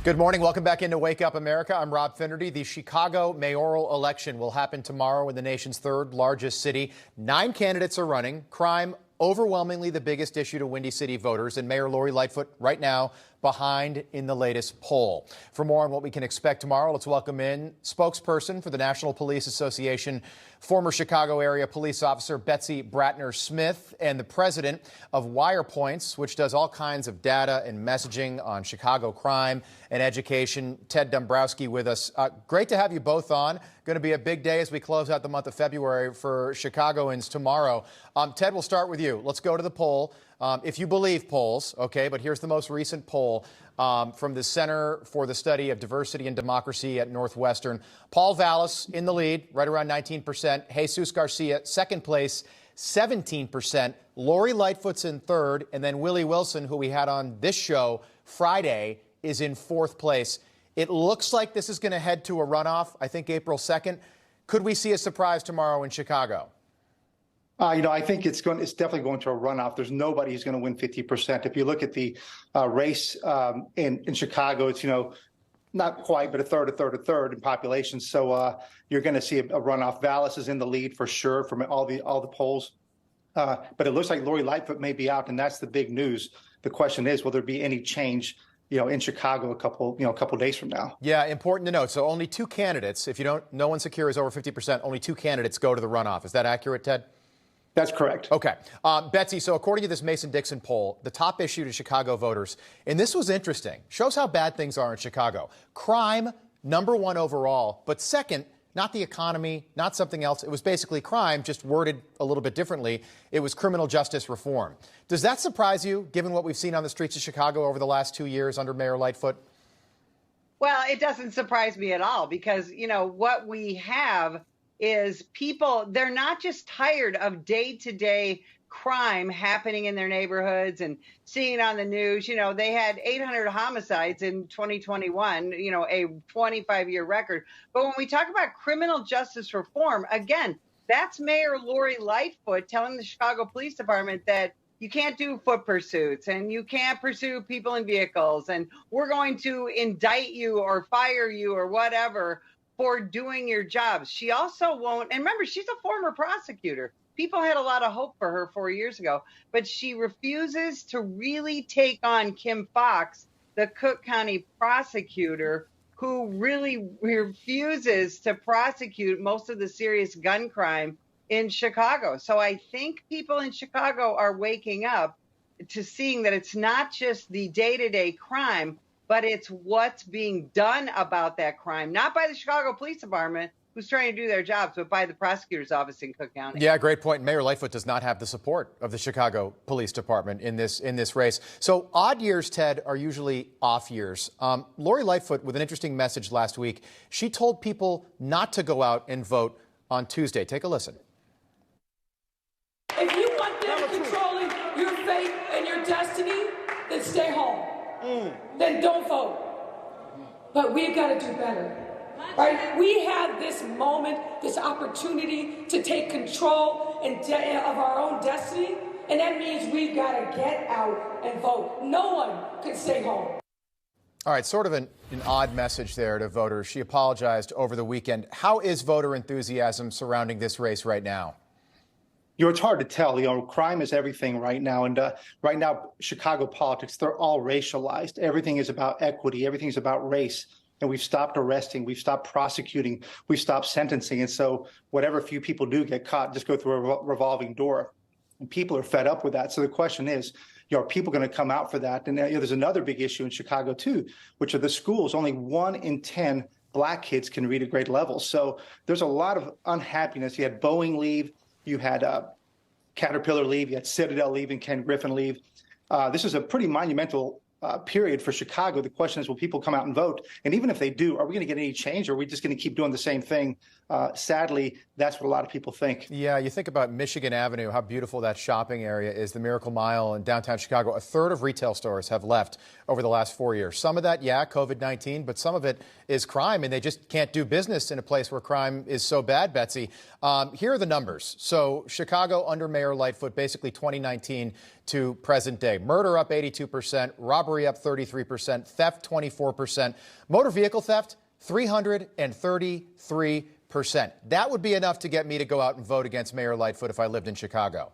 Good morning. Welcome back into Wake Up America. I'm Rob Finnerty. The Chicago mayoral election will happen tomorrow in the nation's third largest city. 9 candidates are running. Crime, overwhelmingly the biggest issue to Windy City voters, and Mayor Lori Lightfoot right now behind in the latest poll. For more on what we can expect tomorrow, let's welcome in spokesperson for the National Police Association, former Chicago area police officer Betsy Bratner Smith, and the president of Wirepoints, which does all kinds of data and messaging on Chicago crime and education. Ted Dombrowski with us. Great to have you both on. Going to be a big day as we close out the month of February for Chicagoans tomorrow. Ted, we'll start with you. Let's go to the poll. If you believe polls, okay, but here's the most recent poll from the Center for the Study of Diversity and Democracy at Northwestern. Paul Vallis in the lead, right around 19%. Jesus Garcia, second place, 17%. Lori Lightfoot's in third, and then Willie Wilson, who we had on this show Friday, is in fourth place. It looks like this is going to head to a runoff, I think April 2nd. Could we see a surprise tomorrow in Chicago? I think it's definitely going to a runoff. There's nobody who's going to win 50%. If you look at the race in Chicago, it's, not quite, but a third in population. So you're going to see a runoff. Vallis is in the lead for sure from all the polls. But it looks like Lori Lightfoot may be out, and that's the big news. The question is, will there be any change in Chicago a couple days from now? Yeah, important to note. So only 2 candidates. If no one secures over 50%, only 2 candidates go to the runoff. Is that accurate, Ted? That's correct. Okay. Betsy, so according to this Mason-Dixon poll, the top issue to Chicago voters, and this was interesting, shows how bad things are in Chicago. Crime, number 1 overall, but second, not the economy, not something else. It was basically crime, just worded a little bit differently. It was criminal justice reform. Does that surprise you, given what we've seen on the streets of Chicago over the last 2 years under Mayor Lightfoot? Well, it doesn't surprise me at all because, what we have is people, they're not just tired of day-to-day crime happening in their neighborhoods and seeing it on the news. They had 800 homicides in 2021, a 25-year record. But when we talk about criminal justice reform, again, that's Mayor Lori Lightfoot telling the Chicago Police Department that you can't do foot pursuits and you can't pursue people in vehicles, and we're going to indict you or fire you or whatever for doing your jobs. She also won't, and remember, she's a former prosecutor. People had a lot of hope for her 4 years ago, but she refuses to really take on Kim Foxx, the Cook County prosecutor, who really refuses to prosecute most of the serious gun crime in Chicago. So I think people in Chicago are waking up to seeing that it's not just the day-to-day crime, but it's what's being done about that crime, not by the Chicago Police Department, who's trying to do their jobs, but by the prosecutor's office in Cook County. Yeah, great point. Mayor Lightfoot does not have the support of the Chicago Police Department in this race. So odd years, Ted, are usually off years. Lori Lightfoot, with an interesting message last week, she told people not to go out and vote on Tuesday. Take a listen. If you want them controlling your fate and your destiny, then stay home. Then don't vote. But we've got to do better, right? We have this moment, this opportunity to take control of our own destiny, and that means we've got to get out and vote. No one can stay home. All right, sort of an odd message there to voters. She apologized over the weekend. How is voter enthusiasm surrounding this race right now? It's hard to tell. Crime is everything right now. And right now, Chicago politics, they're all racialized. Everything is about equity. Everything is about race. And we've stopped arresting. We've stopped prosecuting. We've stopped sentencing. And so whatever few people do get caught, just go through a revolving door. And people are fed up with that. So the question is, are people going to come out for that? And there's another big issue in Chicago, too, which are the schools. Only 1 in 10 Black kids can read at grade level. So there's a lot of unhappiness. You had Boeing leave. You had Caterpillar leave, you had Citadel leave, and Ken Griffin leave. This is a pretty monumental period for Chicago. The question is, will people come out and vote? And even if they do, are we going to get any change, or are we just going to keep doing the same thing? Sadly, that's what a lot of people think. Yeah, you think about Michigan Avenue, how beautiful that shopping area is, the Miracle Mile in downtown Chicago. A third of retail stores have left over the last 4 years. Some of that, yeah, COVID-19, but some of it is crime, and they just can't do business in a place where crime is so bad, Betsy. Here are the numbers. So Chicago under Mayor Lightfoot, basically 2019 to present day. Murder up 82%, robbery robbery up 33%, theft 24%, motor vehicle theft 333%. That would be enough to get me to go out and vote against Mayor Lightfoot if I lived in Chicago.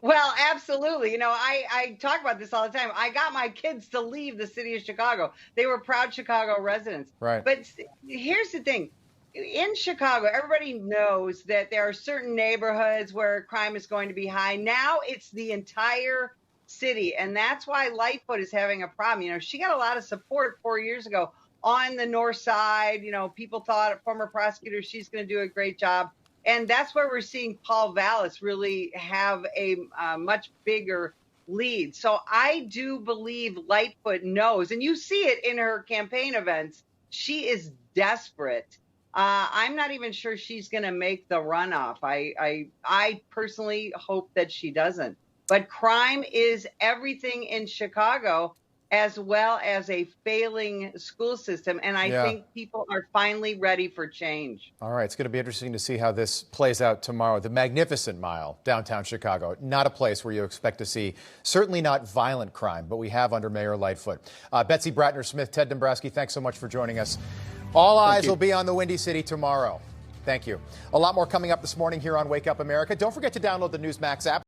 Well, absolutely. You know, I talk about this all the time. I got my kids to leave the city of Chicago. They were proud Chicago residents. Right. But here's the thing. In Chicago, everybody knows that there are certain neighborhoods where crime is going to be high. Now it's the entire city. And that's why Lightfoot is having a problem. You know, she got a lot of support 4 years ago on the north side. You know, people thought, former prosecutor, she's going to do a great job. And that's where we're seeing Paul Vallis really have a much bigger lead. So I do believe Lightfoot knows, and you see it in her campaign events. She is desperate. I'm not even sure she's going to make the runoff. I personally hope that she doesn't. But crime is everything in Chicago, as well as a failing school system. And I think people are finally ready for change. All right. It's going to be interesting to see how this plays out tomorrow. The Magnificent Mile, downtown Chicago, not a place where you expect to see, certainly not violent crime, but we have under Mayor Lightfoot. Betsy Bratner-Smith, Ted Dombrowski, thanks so much for joining us. All eyes will be on the Windy City tomorrow. Thank you. A lot more coming up this morning here on Wake Up America. Don't forget to download the Newsmax app.